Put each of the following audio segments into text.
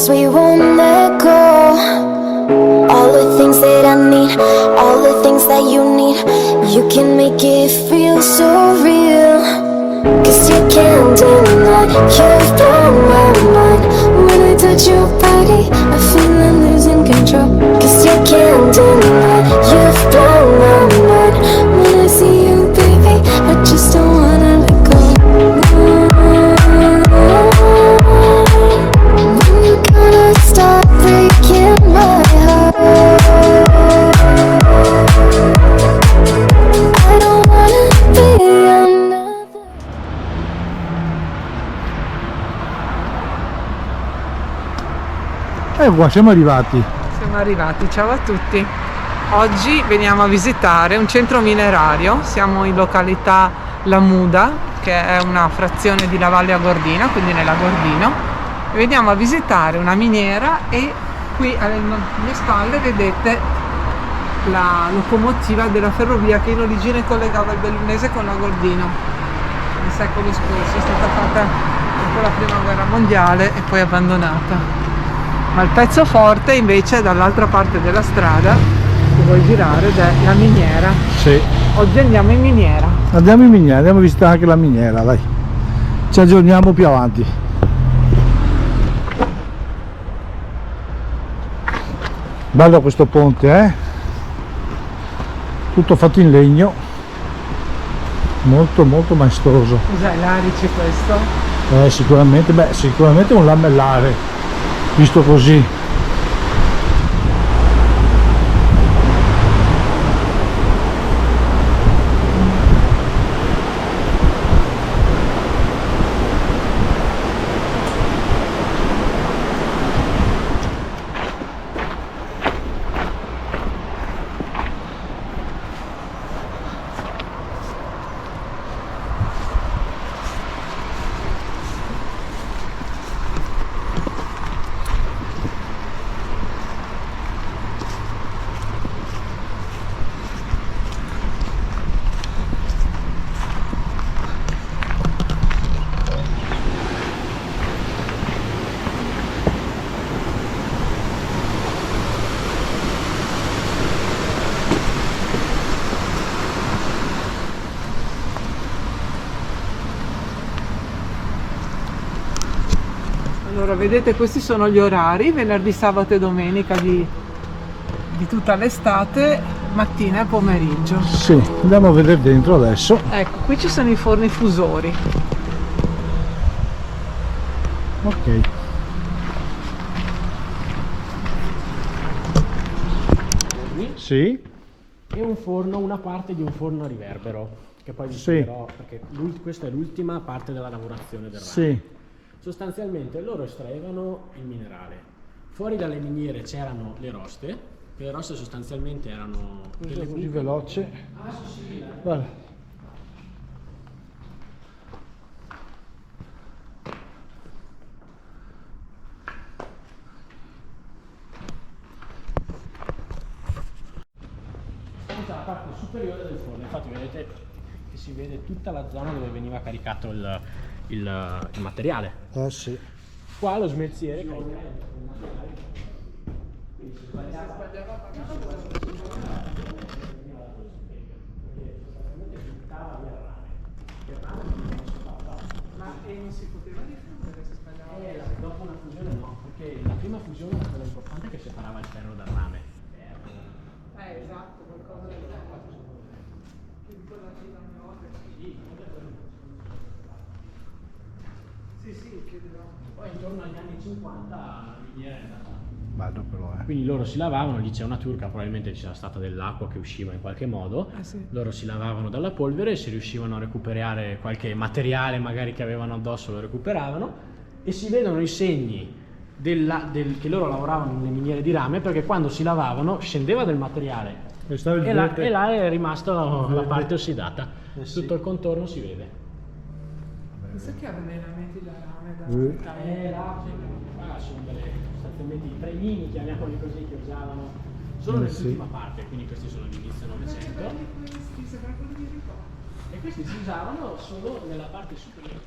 promise we won't let go. All the things that I need, all the things that you need, you can make it feel so real. 'Cause you can't deny, you've blown my mind. When I touch your body, I feel I'm losing control. 'Cause you can't deny, you've blown my mind. When I see you, baby, I just don't wanna let go. When you gonna stop breaking my heart? I don't wanna be another. Qua siamo arrivati. Siamo arrivati, ciao a tutti. Oggi veniamo a visitare un centro minerario, siamo in località La Muda, che è una frazione di La Valle Agordina, quindi nella Gordino, e veniamo a visitare una miniera e qui alle mie spalle vedete la locomotiva della ferrovia che in origine collegava il Bellunese con la Gordino. Nel secolo scorso è stata fatta dopo la prima guerra mondiale e poi abbandonata. Ma il pezzo forte invece è dall'altra parte della strada che vuoi girare ed è la miniera. Sì. Oggi andiamo in miniera. Andiamo in miniera, andiamo a visitare anche la miniera, dai. Ci aggiorniamo più avanti. Bello questo ponte, tutto fatto in legno, molto molto maestoso. Cos'è l'arice questo? Sicuramente un lamellare, visto così. Allora, vedete, questi sono gli orari, venerdì, sabato e domenica di tutta l'estate, mattina e pomeriggio. Sì, andiamo a vedere dentro adesso. Ecco, qui ci sono i forni fusori. Ok. Sì. E un forno, una parte di un forno a riverbero, che poi vi spiegherò, perché questa è l'ultima parte della lavorazione del rame. Sì. Sostanzialmente loro estraevano il minerale. Fuori dalle miniere c'erano le roste, che le roste sostanzialmente erano delle Così buche. veloce. Guarda. Questa è la parte superiore del forno, infatti vedete che si vede tutta la zona dove veniva caricato il materiale. Sì. Qua lo smelziere carica il materiale. Quindi si sbagliava Ma non si poteva diffondere se sbagliava? dopo una fusione no, perché la prima fusione era quella importante che separava il ferro dal rame. Esatto, qualcosa del genere. Sì, chiederò. Poi intorno agli anni 50 la miniera è andata. Bello però, Quindi loro si lavavano, lì c'è una turca, probabilmente c'era stata dell'acqua che usciva in qualche modo, Sì. loro si lavavano dalla polvere e se riuscivano a recuperare qualche materiale magari che avevano addosso lo recuperavano e si vedono i segni che loro lavoravano nelle miniere di rame perché quando si lavavano scendeva del materiale e là è rimasta la parte ossidata, tutto il contorno si vede. Chissà che avvelenamenti da rame da Sono sostanzialmente i premini, chiamiamoli così, che usavano solo nell'ultima parte, quindi questi sono l'inizio Novecento. E questi si usavano solo nella parte superiore.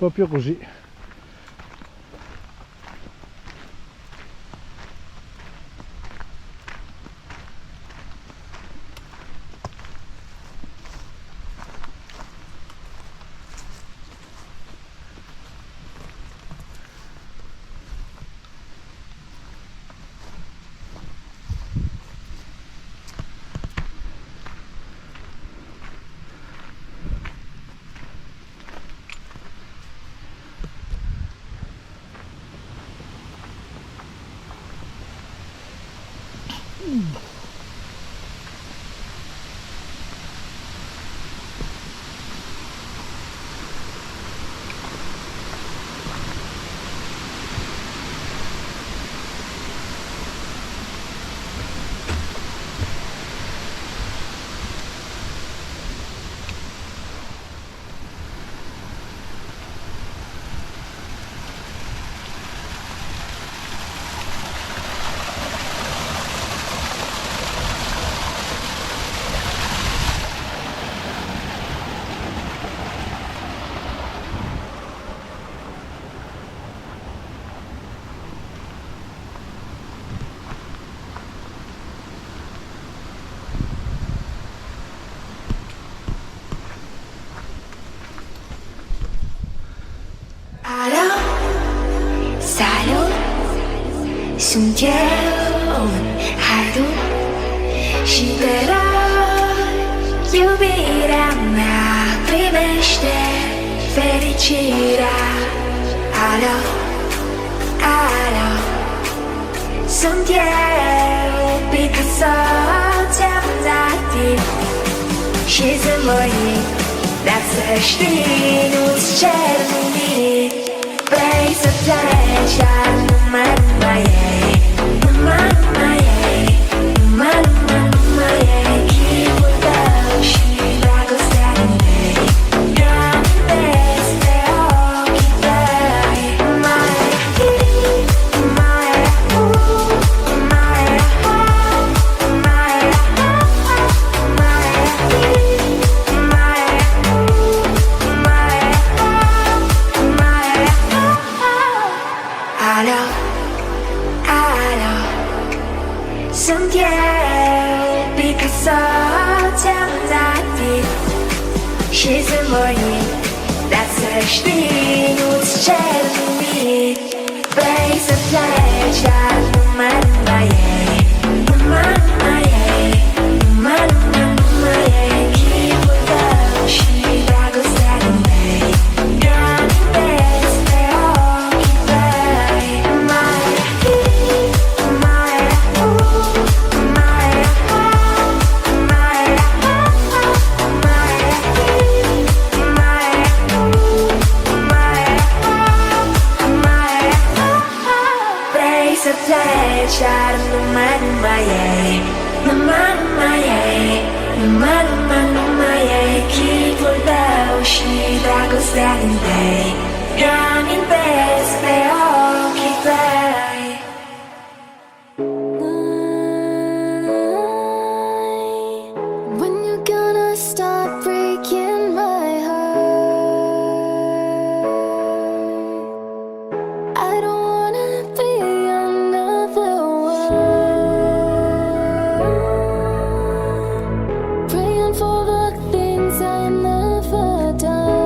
proprio così. 숨겨온 하루 시대로 유일한 나 primește fericirea. Alo, alo, sunt eu, Picasso, ți-am dat timp și zâmbăit, dar să știi, nu-ți cer nimic. Vrei să pleci, dar numai ei, numai ei, numai ei, chipul tău și dragostea din ei. Gândesc pe ochii tăi, mai alo, alo, sunt eu, Picasso, ți-am dat timp și zâmbăit, dar să știi, nu-ți cer nimic. Vrei să pleci, dar numai ei, numai ei, numai ei, chipul tău și dragostea din ei. Gândesc pe ochii tăi, vrei să pleci, dar numai ei, numai ei, numai ei, chipul tău și dragostea din tei. Gândesc pe ochii tăi. When you gonna stop breaking my heart? I don't wanna be another one, praying for the things I never done.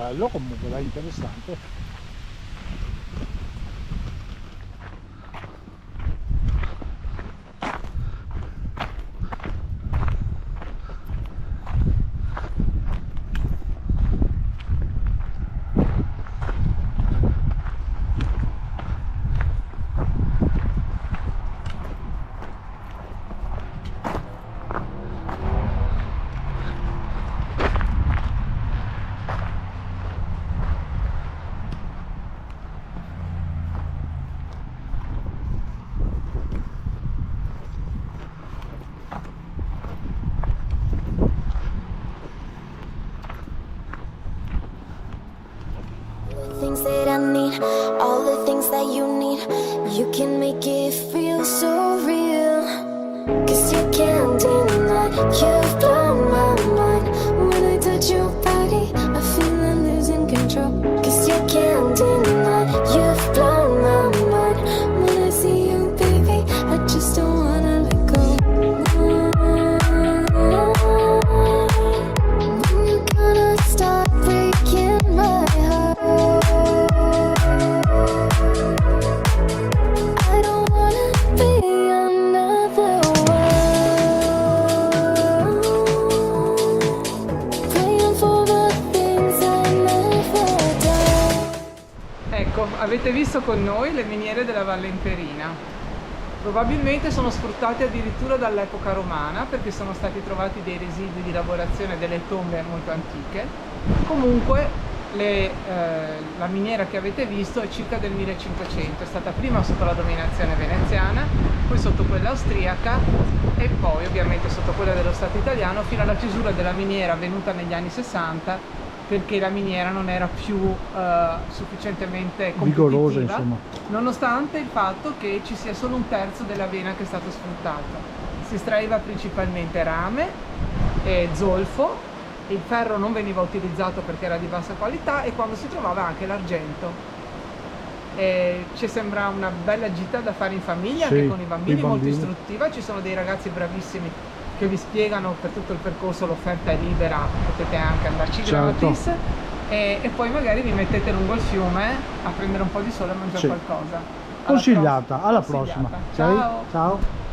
bello comunque, dai, interessante. Things that I need, all the things that you need, you can make it feel so real. Cause you can't deny, you've blown my mind. When I touch your body, I feel I'm losing control. Cause you can't deny, you've blown my mind. When I see you, baby, I just don't wanna let go. When you gonna stop breaking my heart? I don't wanna be another one, praying for the things I never done. Ecco, avete visto con noi le miniere della Valle Imperina. Probabilmente sono sfruttate addirittura dall'epoca romana, perché sono stati trovati dei residui di lavorazione delle tombe molto antiche. Comunque la miniera che avete visto è circa del 1500, è stata prima sotto la dominazione veneziana, poi sotto quella austriaca e poi ovviamente sotto quella dello Stato italiano, fino alla chiusura della miniera avvenuta negli anni 60, perché la miniera non era più sufficientemente Vigorosa, competitiva, insomma. nonostante il fatto che ci sia solo un terzo dell'avena che è stato sfruttato. Si estraeva principalmente rame e zolfo. Il ferro non veniva utilizzato perché era di bassa qualità e quando si trovava anche l'argento. Ci sembra una bella gita da fare in famiglia, Sì, anche con i bambini, molto bambini. istruttiva. Ci sono dei ragazzi bravissimi che vi spiegano per tutto il percorso, l'offerta è libera, potete anche andarci Certo. gratis e poi magari vi mettete lungo il fiume a prendere un po' di sole e mangiare Sì. qualcosa. Consigliata, alla Consigliata. prossima. Ciao! Ciao.